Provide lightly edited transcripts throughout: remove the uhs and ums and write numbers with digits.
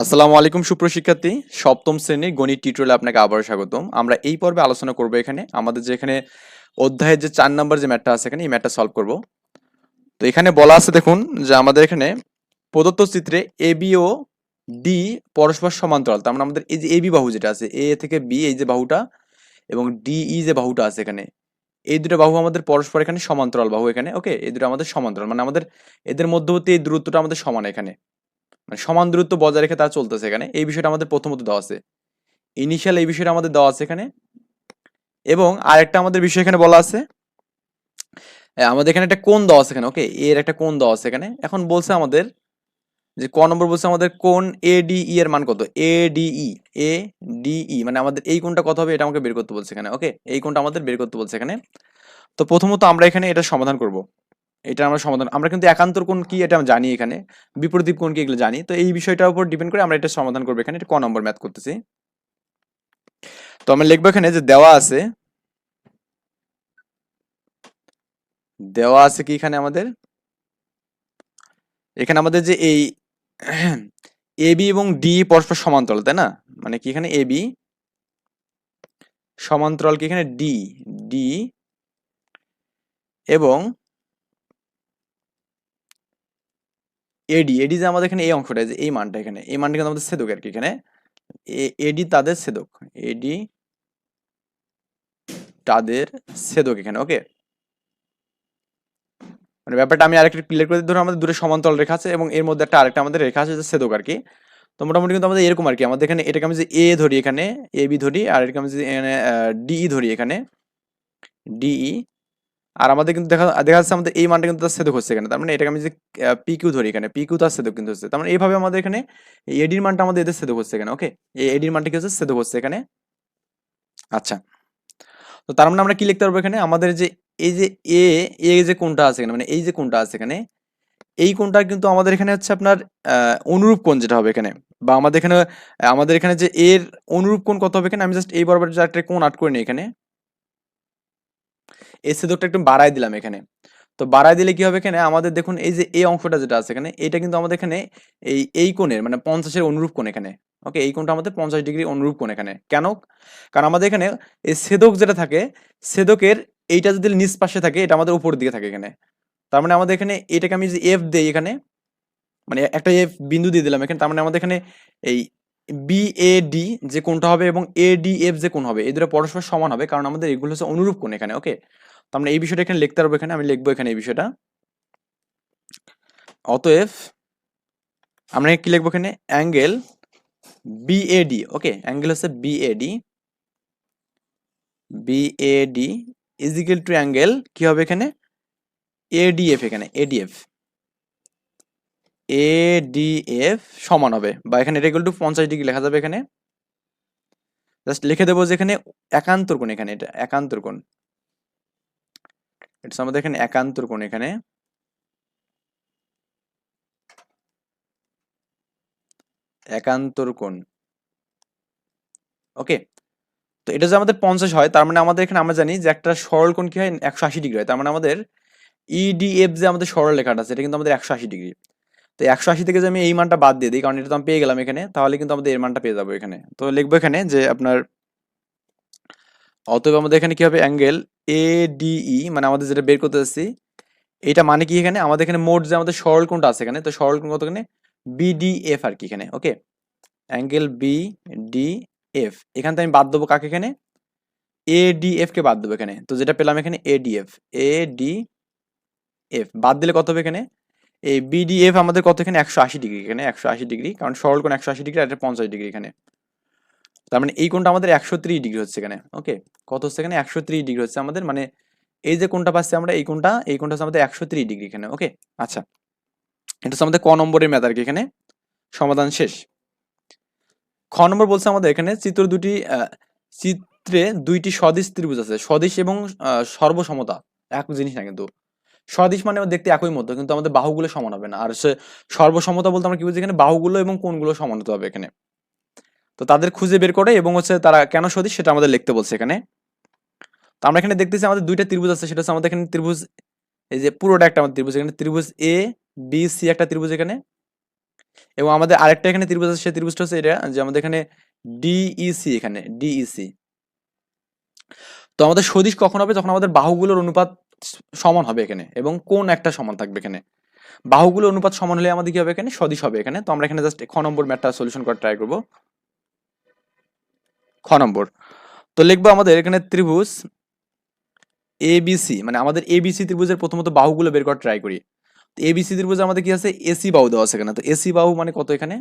আসসালামু আলাইকুম সুপ্রশিক্ষার্থী, সপ্তম শ্রেণীর গণিত টিউটোরিয়ালে আপনাকে আবারও স্বাগতম। আমরা এই পর্বে আলোচনা করব এখানে আমাদের যে এখানে অধ্যায়ের যে ৪ নম্বর যে ম্যাথটা আছে এখানে এই ম্যাথটা সলভ করব। তো এখানে বলা আছে দেখুন যে আমাদের এখানে প্রদত্ত চিত্রে এবি ও ডি পরস্পর সমান্তরাল। তার মানে আমাদের এই যে এবি বাহু যেটা আছে, এ থেকে বি এই যে বাহুটা এবং ডিই যে বাহুটা আছে এখানে, এই দুটো বাহু আমাদের পরস্পর এখানে সমান্তরাল বাহু এখানে। ওকে, এই দুটো আমাদের সমান্তরাল, মানে আমাদের এদের মধ্যবর্তী এই দূরত্বটা আমাদের সমান এখানে, মানে সমান দূরত্ব বজায় রেখে তারা চলতেছে এখানে। এই বিষয়টা আমাদের প্রথমত দেওয়া আছে, ইনিশিয়াল এই বিষয়টা আমাদের দেওয়া আছে এখানে। এবং আরেকটা আমাদের বিষয় এখানে বলা আছে, আমাদের এখানে একটা কোণ দেওয়া আছে এখানে। ওকে, এর একটা কোণ দেওয়া আছে এখানে। এখন বলছে আমাদের যে ক নম্বর বলছে আমাদের কোণ এডিই এর মান কত। এডিই, এডিই মানে আমাদের এই কোণটা কত হবে এটা আমাকে বের করতে বলছে এখানে। ওকে, এই কোণটা আমাদের বের করতে বলছে এখানে। তো প্রথমত আমরা এখানে এটা সমাধান করব। এটা আমরা সমাধান, আমরা কিন্তু একান্তর কোণ কি এটা জানি এখানে, বিপরীত কোণ কি এগুলো জানি। তো এই বিষয়টার উপর ডিপেন্ড করে আমরা এটা সমাধান করবো এখানে। এটা ক নম্বর ম্যাথ করতেছি। তো আমরা লিখবো এখানে যে দেওয়া আছে কি এখানে আমাদের, এখানে আমাদের যে এই এবি এবং ডি পরস্পর সমান্তরাল, তাই না? মানে কি এখানে এবি সমান্তরাল কি এখানে ডি, ডি এবং এডি, এডি যে আমাদের এখানে এই অংশটা, যে এই মানটা এখানে, এই মানটা কিন্তু আমাদের ছেদক আর কি এখানে। এডি তাদের ছেদক, এডি তাদের ছেদক এখানে। ওকে, মানে ব্যাপারটা আমি আরেকটু ক্লিয়ার করে দিই। ধরুন আমাদের দুটো সমান্তরাল রেখা আছে এবং এর মধ্যে একটা আরেকটা আমাদের রেখা আছে যে ছেদক আর কি। তো মোটামুটি কিন্তু আমাদের এরকম আর কি, আমাদের এখানে এটাকে আমি যে এ ধরি এখানে, এ বি ধরি, আর এটাকে আমি যে এখানে ডিই ধরি এখানে, ডিই। আর আমাদের কিন্তু দেখা দেখা যাচ্ছে আমাদের এই মানটা কিন্তু তার ছেদক হচ্ছে এখানে। তার মানে এটাকে আমি যে পি কিউ ধরি এখানে, পি কিউ তার ছেদক কিন্তু হচ্ছে। তার মানে এইভাবে আমাদের এখানে এডির মানটা আমাদের এদের ছেদক হচ্ছে এখানে। ওকে, এই এডির মানটা কি হচ্ছে, ছেদক হচ্ছে এখানে। আচ্ছা, তো তার মানে আমরা কি লিখতে পারবো এখানে, আমাদের যে এই যে এ, এ যে কোণটা আছে এখানে, মানে এই যে কোণটা আছে এখানে, এই কোণটা কিন্তু আমাদের এখানে হচ্ছে আপনার অনুরূপ কোণ যেটা হবে এখানে, বা আমাদের এখানে যে এর অনুরূপ কোণ কত হবে এখানে, আমি জাস্ট এই বরাবর যে একটা কোণ আট করে নিই এখানে, এই ছেদকটা একটু বাড়াই দিলাম এখানে। তো বাড়াই দিলে কি হবে এখানে, আমাদের দেখুন এই যে এই অংশটা যেটা আছে এখানে, এটা কিন্তু আমাদের এখানে এই কোণের মানে 50-এর অনুরূপ কোণ এখানে। ওকে, এই কোণটা আমাদের 50 ডিগ্রি অনুরূপ কোণ এখানে। কেন? কারণ আমাদের এখানে এই ছেদক যেটা থাকে, ছেদকের এইটা যদি নিচ পাশে থাকে, এটা আমাদের উপরের দিকে থাকে এখানে। তার মানে আমাদের এখানে এটাকে আমি যে এফ দেই এখানে, মানে একটা এফ বিন্দু দিয়ে দিলাম এখানে। তার মানে আমাদের এখানে এই বিএডি যে কোণটা হবে এবং এডিএফ যে কোণ হবে, এই দুটো পরস্পর সমান হবে, কারণ আমাদের এগুলো হচ্ছে অনুরূপ কোণ এখানে। ওকে, তো আমরা এই বিষয়টা এখানে লিখতে পারবো এখানে, আমি লিখবো এখানে এই বিষয়টা। অতএব আমরা কি লিখবো এখানে, অ্যাঙ্গেল বিএডি। ওকে, অ্যাঙ্গেল হচ্ছে BAD, BAD is equal to angle কি হবে এখানে, এডিএফ এখানে, এডিএফ এডিএফ সমান হবে, বা এখানে এটা ইকুয়াল টু 50 ডিগ্রি লেখা যাবে এখানে। জাস্ট লিখে দেবো যে এখানে একান্তর কোণ এখানে, এটা একান্তর কোণ, এটা আমাদের এখানে একান্তর কোণ এখানে, একান্তর কোণ। ওকে, তো এটা যে আমাদের 50 হয়, তার মানে আমাদের এখানে আমরা জানি যে একটা সরল কোণ কি হয়, 180 ডিগ্রি হয়। তার মানে আমাদের ইডিএফ যে আমাদের সরল রেখাটা আছে, এটা কিন্তু আমাদের 180 ডিগ্রি। তো 180 থেকে যে আমি এই মানটা বাদ দিয়ে দিই, কারণ এটা তো আমি পেয়ে গেলাম এখানে, তাহলে কিন্তু আমাদের এর মানটা পেয়ে যাবো এখানে। তো লিখবো এখানে যে আপনার অতএব আমাদের এখানে কি হবে, অ্যাঙ্গেল এডিই মানে আমাদের যেটা বের করতে যাচ্ছি, এটা মানে কি এখানে আমাদের এখানে মোট যে আমাদের সরল কোণটা আছে এখানে, তো সরল কোণ কত এখানে, বিডিএফ আর কি এখানে। ওকে, অ্যাঙ্গেল বিডিএফ, এখান থেকে আমি বাদ দেবো কাকে এখানে, এডিএফ কে বাদ দেবো এখানে। তো যেটা পেলাম এখানে এডিএফ, এডিএফ বাদ দিলে কত হবে এখানে, এই বিডিএফ আমাদের কত এখানে, 180 ডিগ্রি এখানে, 180 ডিগ্রি, কারণ সরল কোণ 180 ডিগ্রি আর এটা 50 ডিগ্রি এখানে। তার মানে এই কোণটা আমাদের 130 ডিগ্রি হচ্ছে এখানে। ওকে, কত হচ্ছে এখানে, 130 ডিগ্রি হচ্ছে আমাদের, মানে এই যে কোণটা পাচ্ছি আমরা, এই কোণটা হচ্ছে আমাদের 130 ডিগ্রি এখানে। ওকে, আচ্ছা, এটা হচ্ছে আমাদের ক নম্বরের ম্যাথ আর কি এখানে। সমাধান শেষ। খ নম্বর বলছে আমাদের এখানে চিত্রে দুইটি সদিশ ত্রিভুজ আছে। সদিশ এবং সর্বসমতা এক জিনিস না কিন্তু। সদিশ মানে দেখতে একই মতো, কিন্তু আমাদের বাহুগুলো সমান হবে না। আর সর্বসমতা বলতে আমরা কি বুঝি এখানে, বাহুগুলো এবং কোণগুলো সমান হতে হবে এখানে। তো তাদের খুঁজে বের করে এবং তারা কেন সদিশ সেটা আমাদের লিখতে বলছে এখানে। তো আমরা এখানে দেখতেছি আমাদের দুইটা ত্রিভুজ আছে, সেটা হচ্ছে আমাদের এখানে এই যে পুরোটা একটা আমাদের ত্রিভুজ, এখানে ত্রিভুজ এ বি সি একটা ত্রিভুজ এখানে, এবং আমাদের আরেকটা এখানে ত্রিভুজ আছে, সেই ত্রিভুজটা হচ্ছে এটা যে আমাদের এখানে ডিইসি, এখানে ডিইসি। তো আমাদের সদিশ কখন হবে, যখন আমাদের বাহুগুলোর অনুপাত সমান হবে এখানে এবং কোণ একটা সমান থাকবে এখানে। বাহুগুলোর অনুপাত সমান হলে আমাদের কি হবে, এখানে সদিশ হবে এখানে। তো আমরা এখানে জাস্ট খ নম্বর ম্যাথটা সলিউশন করার ট্রাই করব। খ নম্বর, তো লিখবো আমাদের এখানে ত্রিভুজ এবিসি, মানে আমাদের এবিসি ত্রিভুজের প্রথমত বাহুগুলো বের করার ট্রাই করি। এবিসি ত্রিভুজে আমাদের কি আছে, এসি বাহু দেওয়া আছে এখানে। তো এসি বাহু মানে কত এখানে,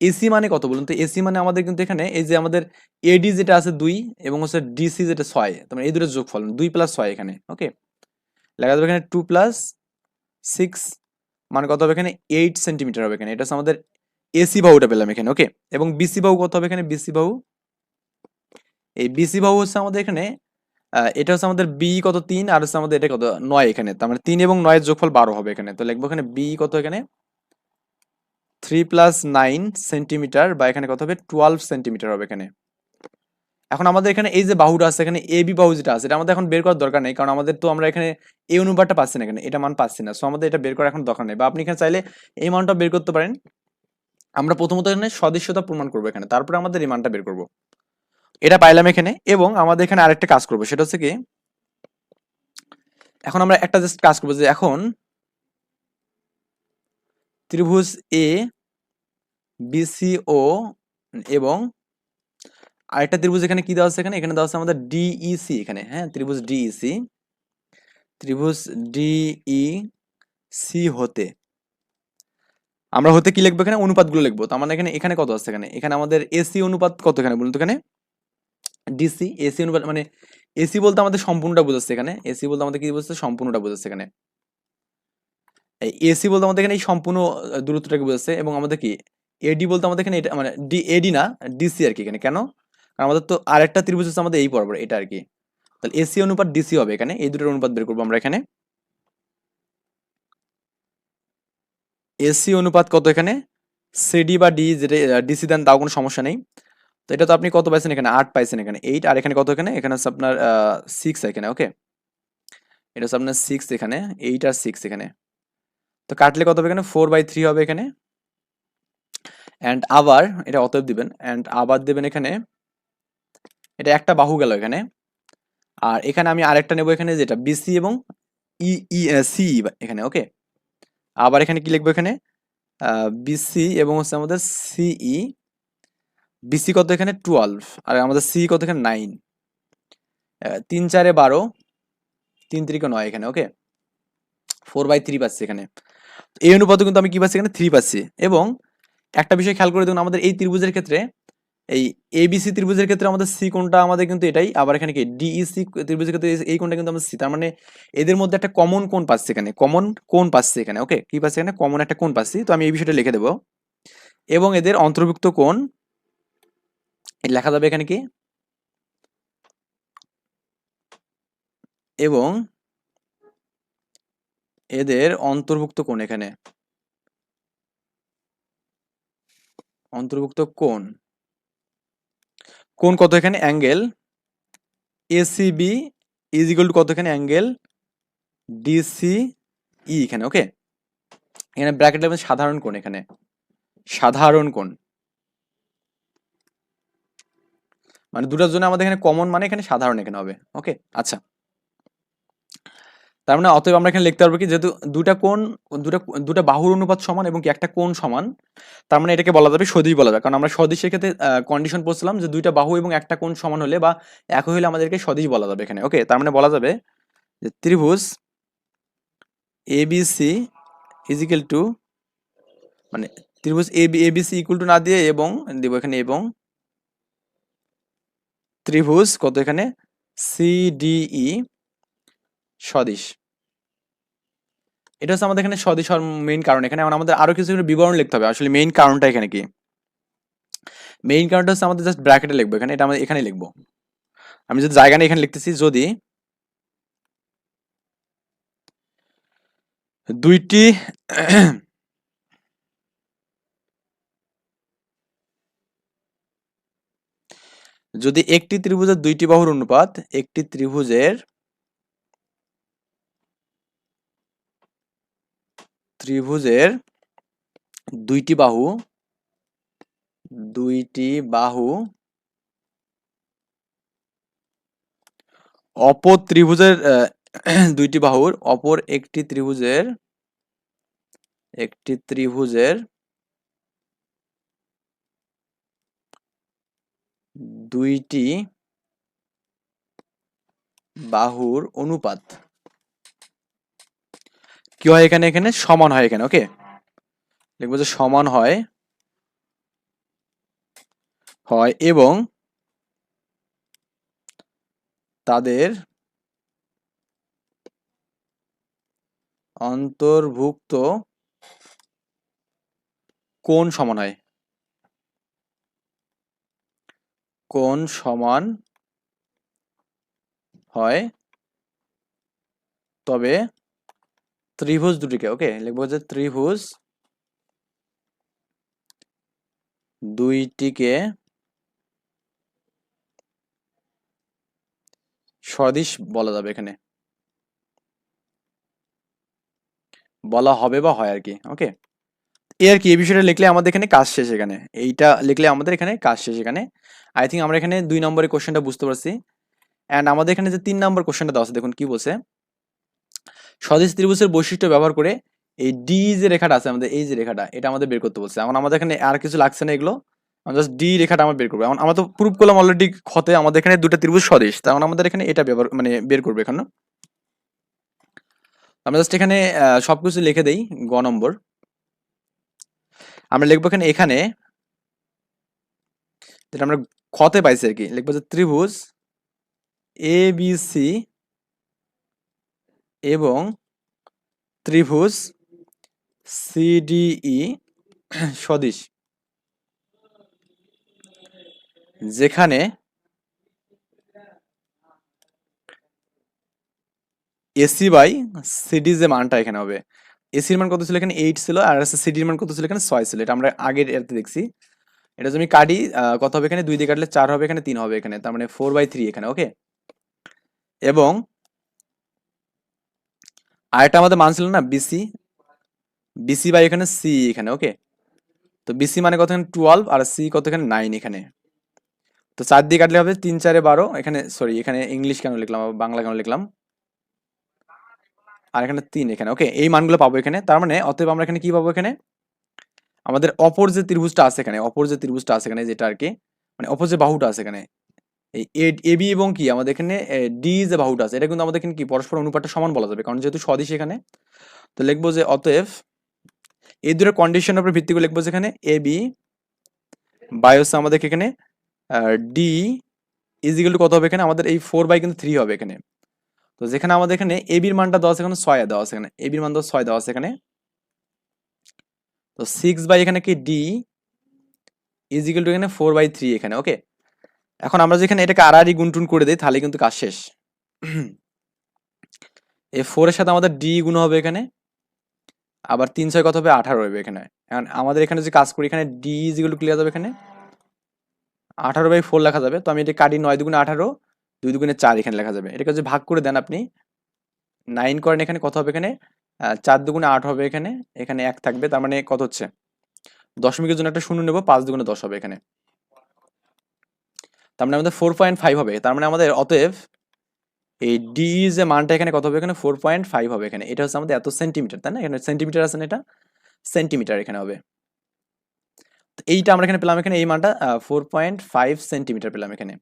এসি মানে কত বলুন তো? এসি মানে আমাদের কিন্তু এখানে এই যে আমাদের এডি যেটা আছে 2 এবং হচ্ছে ডিসি যেটা 6, তার মানে এই দুটোর যোগফল 2 + 6 এখানে। ওকে, লেখা যাবে এখানে 2 + 6 মানে কত হবে এখানে, 8 সেন্টিমিটার হবে এখানে। এটা হচ্ছে আমাদের এসি বাহুটা পেলাম এখানে। ওকে, এবং বিসি বাহু কত হবে এখানে, বিসি বাহু, এই বিসি বাহু হচ্ছে আমাদের এখানে এটা হচ্ছে আমাদের বি কত 3, আর হচ্ছে আমাদের এটা কত 9 এখানে। তার মানে 3 এবং 9 এর যোগফল 12 হবে এখানে। তো লিখবো এখানে বি কত এখানে 3 + 9 সেন্টিমিটার, বা এখানে কত হবে 12 সেন্টিমিটার হবে এখানে। এখন আমাদের এখানে এই যে বাহুটা আছে এখানে, এ বি বাহু যেটা আছে, এটা আমাদের এখন বের করার দরকার নেই, কারণ আমাদের তো আমরা এখানে এই অনুপাতটা পাচ্ছি না এখানে, এটা মান পাচ্ছি না। সো আমাদের এটা বের করার এখন দরকার নেই, বা আপনি এখানে চাইলে এই মানটা বের করতে পারেন। আমরা প্রথমত এখানে সদস্যতা প্রমাণ করবো এখানে, তারপরে আমাদের এই মানটা বের করবো। এটা পাইলাম এখানে, এবং আমাদের এখানে আরেকটা কাজ করবো, সেটা হচ্ছে কি, এখন আমরা একটা জাস্ট কাজ করবো যে এখন ত্রিভুজ এ বিসি ও, এবং আরেকটা ত্রিভুজ এখানে কি দেওয়া আছে, এখানে এখানে দেওয়া আছে আমাদের ডিইসি এখানে। হ্যাঁ, ত্রিভুজ ডিইসি, ত্রিভুজ ডিইসি হতে আমরা হতে কি লিখবো, এখানে অনুপাতগুলো লিখবো। তো আমরা এখানে এখানে কত আছে, এখানে এখানে আমাদের এসি অনুপাত কত এখানে বলুন তো, এখানে ডিসি এসি অনুপাত মানে এসি বলতে আমাদের সম্পূর্ণটা বোঝাচ্ছে এখানে। এসি বলতে আমাদের কি বোঝাচ্ছে, সম্পূর্ণটা বোঝাচ্ছে এখানে। এই এসি বলতে আমাদের এখানে এই সম্পূর্ণ দূরত্বটাকে বোঝাচ্ছে, এবং আমাদের কি এডি বলতে আমাদের এখানে এটা মানে ডি এডি না, ডিসি আর কি এখানে। কেন, কারণ আমাদের তো আরেকটা ত্রিভুজ হচ্ছে আমাদের এই বরাবর এটা আর কি। তাহলে এসি অনুপাত ডিসি হবে এখানে, এই দুটোর অনুপাত বের করবো আমরা এখানে। এসি অনুপাত কত এখানে, সিডি বা ডি যেটা ডিসি দেন তাও কোনো সমস্যা নেই। তো এটা তো আপনি কত পাইছেন এখানে, 8 পাইছেন এখানে, 8, আর এখানে কত এখানে, এখানে হচ্ছে আপনার 6 এখানে। ওকে, এটা হচ্ছে আপনার 6 এখানে, 8 আর 6 এখানে। তো কাটলে কত হবে এখানে, 4/3 হবে এখানে। অ্যান্ড আবার এটা অতএব দিবেন, অ্যান্ড আবার দেবেন এখানে, এটা একটা বাহু গেল এখানে। আর এখানে আমি আরেকটা নেব এখানে, যেটা বিসি এবং ই ই সি এখানে। ওকে, আবার এখানে কি লিখবো, এখানে বিসি এবং হচ্ছে আমাদের সিই। বিসি কত এখানে 12, আর আমাদের সি কত এখানে 9, 3 4 12, 3 3 9 এখানে। ওকে, 4/3 পাচ্ছি এখানে। এই অনুপাতে কিন্তু আমি কি পাচ্ছি এখানে, 3 পাচ্ছি। এবং একটা বিষয় খেয়াল করে দেখুন, আমাদের এই ত্রিভুজের ক্ষেত্রে, এই এবিসি ত্রিভুজের ক্ষেত্রে আমাদের সি কোণটা আমাদের কিন্তু এটাই। আবার এখানে কি ডিইসি ত্রিভুজের ক্ষেত্রে এই কোণটা কিন্তু আমাদের সি। তার মানে এদের মধ্যে একটা কমন কোণ পাচ্ছি এখানে, কমন কোণ পাচ্ছি এখানে। ওকে, কি পাচ্ছি এখানে, কমন একটা কোণ পাচ্ছি। তো আমি এই বিষয়টা লিখে দেবো, এবং এদের অন্তর্ভুক্ত কোণ লেখা যাবে এখানে কি, এবং এদের অন্তর্ভুক্ত কোণ এখানে, অন্তর্ভুক্ত কোণ, কোণ কত এখানে, angle ACB is equal to কত এখানে, অ্যাঙ্গেল ডিসিই এখানে। ওকে, এখানে ব্র্যাকেট লাগবে সাধারণ কোণ এখানে, সাধারণ কোণ মানে দুটার জন্য আমাদের এখানে কমন, মানে এখানে সাধারণ এখানে হবে। ওকে, আচ্ছা, তার মানে অতএব আমরা এখানে লিখতে পারবো কি, যেহেতু দুটা কোণ, দুটা দুটা বাহুর অনুপাত সমান এবং কি একটা কোণ সমান, তার মানে এটাকে বলা যাবে সদিশ বলা যায়। কারণ আমরা সদিশের ক্ষেত্রে কন্ডিশন পড়ছিলাম যে দুইটা বাহু এবং একটা কোণ সমান হলে বা একই হলে আমাদেরকে সদিশ বলা যাবে এখানে। ওকে, তার মানে বলা যাবে যে ত্রিভুজ এবিসি ইজ ইকুয়াল টু, মানে ত্রিভুজ এবিসি ইকুয়াল টু না দিয়ে এবং দিব এখানে, এবং ত্রিভুজ কত এখানে সিডিই সদিশ। এটা হচ্ছে আমাদের এখানে সদিশ হওয়ার মেইন কারণ। এখানে এখন আমাদের আরো কিছু বিবরণ লিখতে হবে, আসলে মেইন কারণটা এখানে কি, মেইন কারণটা হচ্ছে আমাদের জাস্ট ব্র্যাকেটে লিখবো এখানে, এটা আমাদের এখানে লিখবো। আমি যদি জায়গা নিয়ে এখানে লিখতেছি, যদি দুইটি যদি একটি ত্রিভুজের দুইটি বাহুর অনুপাত, একটি ত্রিভুজের ত্রিভুজের দুইটি বাহু অপর ত্রিভুজের দুইটি বাহুর অপর একটি ত্রিভুজের দুইটি বাহুর অনুপাত কি হয় এখানে সমান হয় এখানে। ওকে, লিখবো যে সমান হয় এবং তাদের অন্তর্ভুক্ত কোণ সমান হয়। কোণ সমান হয় তবে ত্রিভুজ দুটিকে, ওকে লিখবো যে ত্রিভুজ দুইটিকে সদিশ বলা যাবে, এখানে বলা হবে বা হয় আর কি। ওকে, আর কি এই বিষয়টা লিখলে আমাদের এখানে কাজ শেষ। এখানে এইটা লিখলে আমাদের এখানে কাজ শেষ। এখানে আই থিঙ্ক আমরা এখানে 2 নম্বরের কোশ্চেনটা বুঝতে পারছি। এন্ড আমাদের এখানে যে 3 নম্বর কোশ্চেনটা দেওয়া আছে, দেখুন কি বলছে। সদিশ ত্রিভুজের বৈশিষ্ট্য ব্যবহার করে এই ডি যে রেখাটা আছে আমাদের, এই যে রেখাটা, এটা আমাদের বের করতে বলছে। এখন আমাদের এখানে আর কিছু লাগছে না, এগুলো জাস্ট ডি রেখাটা আমরা বের করবো। এখন আমরা তো প্রুফ করলাম অলরেডি ক্ষতে আমাদের এখানে দুটো ত্রিভুজ সদিশ, তখন আমাদের এখানে এটা ব্যবহার বের করবো এখানে। আমরা জাস্ট এখানে সবকিছু লিখে দেই। গ নম্বর আমরা লিখবো এখানে যেটা আমরা ক্ষতে পাইছি আর কি, লিখবো যে ত্রিভুজ এ বি সি এবং ত্রিভুজ সিডিই সদিশ, যেখানে এসি বাই সিডি যে মানটা এখানে হবে, এসির মান কত ছিল এখানে 8 ছিল, আর সিডির মান কত ছিল এখানে 6 ছিল। এটা আমরা আগের এতে দেখছি। এটা যদি আমি কাটি কত হবে এখানে, 2 দিয়ে কাটলে 4 হবে, এখানে 3 হবে এখানে, তার মানে 4/3 এখানে। ওকে, এবং আরেকটা আমাদের মান ছিল না বিসি, বিসি বাই এখানে সি এখানে। ওকে, তো বিসি মানে কত এখানে 12, আর সি কত এখানে 9 এখানে। তো 4 দিয়ে কাটলে হবে 3 4 12 এখানে, সরি এখানে ইংলিশ কেন লিখলাম, বাংলা কেন লিখলাম, আর এখানে 3 এখানে। ওকে, এই মানগুলো পাবো এখানে। তার মানে অতএব আমরা এখানে কি পাবো, এখানে আমাদের অপর যে ত্রিভুজটা আছে এখানে, যেটা আর কি অপর যে বাহুটা আছে এখানে, এই এবি এবং কি আমাদের এখানে ডি যে বাহুটা আছে, এটা কিন্তু আমাদের এখানে কি পরস্পর অনুপাতটা সমান বলা যাবে, কারণ যেহেতু সদিশ এখানে। তো লিখবো যে অতএব এই দুটো কন্ডিশনের উপর ভিত্তি করে লিখবো যে এখানে এবি বাই হচ্ছে আমাদের এখানে ডি ইজিক্যাল টু কত হবে এখানে আমাদের, এই 4/3 হবে এখানে। তো যেখানে আমাদের এখানে এবির মানটা দেওয়া আছে এখানে 6 দেওয়া আছে, এখানে এবির মান 6 দেওয়া আছে এখানে। তো 6 এখানে কি ডি ইজিক্যাল টু এখানে 4/3 এখানে। ওকে, এখন আমরা যেখানে এটাকে আড়াআড়ি গুণটুন করে দিই, তাহলে কিন্তু কাজ শেষ। এই 4 এর সাথে আমাদের ডি গুণ হবে এখানে, আবার 3 6 কত হবে 18 হবে এখানে। এখন আমাদের এখানে যে কাজ করি, এখানে ডি ইজিক্যাল টু ক্লিয়ার যাবে এখানে 18/4 লেখা যাবে। তো আমি এটা কাটি, 9 দুগুণে 18, 2 দুগুণে 4 এখানে লেখা যাবে। এটাকে যদি ভাগ করে দেন আপনি 9 করেন, এখানে কত হবে এখানে 4 দুগুণে 8 হবে এখানে, এখানে 1 থাকবে। তার মানে কত হচ্ছে, দশমিকের জন্য একটা শূন্য নেব, 5 দুগুণে 10 হবে এখানে। তার মানে আমাদের 4.5 হবে। তার মানে আমাদের অতএব এই ডি যে মানটা এখানে কত হবে এখানে 4.5 হবে এখানে। এটা হচ্ছে আমাদের এত সেন্টিমিটার, তাই না? এখানে সেন্টিমিটার আছে না, এটা সেন্টিমিটার এখানে হবে। তো এইটা আমরা এখানে পেলাম, এখানে এই মানটা 4.5 সেন্টিমিটার পেলাম এখানে।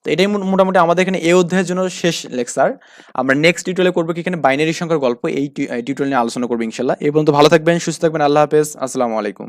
তো এটাই মোটামুটি আমাদের এখানে এই অধ্যায়ের জন্য শেষ লেকচার। আমরা নেক্সট টিউটোরিয়ালে করবো কি এখানে বাইনারি সংখ্যার গল্প, এই টিউটোরিয়াল নিয়ে আলোচনা করবো ইনশাল্লাহ। এই পর্যন্ত ভালো থাকবেন, সুস্থ থাকবেন, আল্লাহ হাফেজ, আসসালামু আলাইকুম।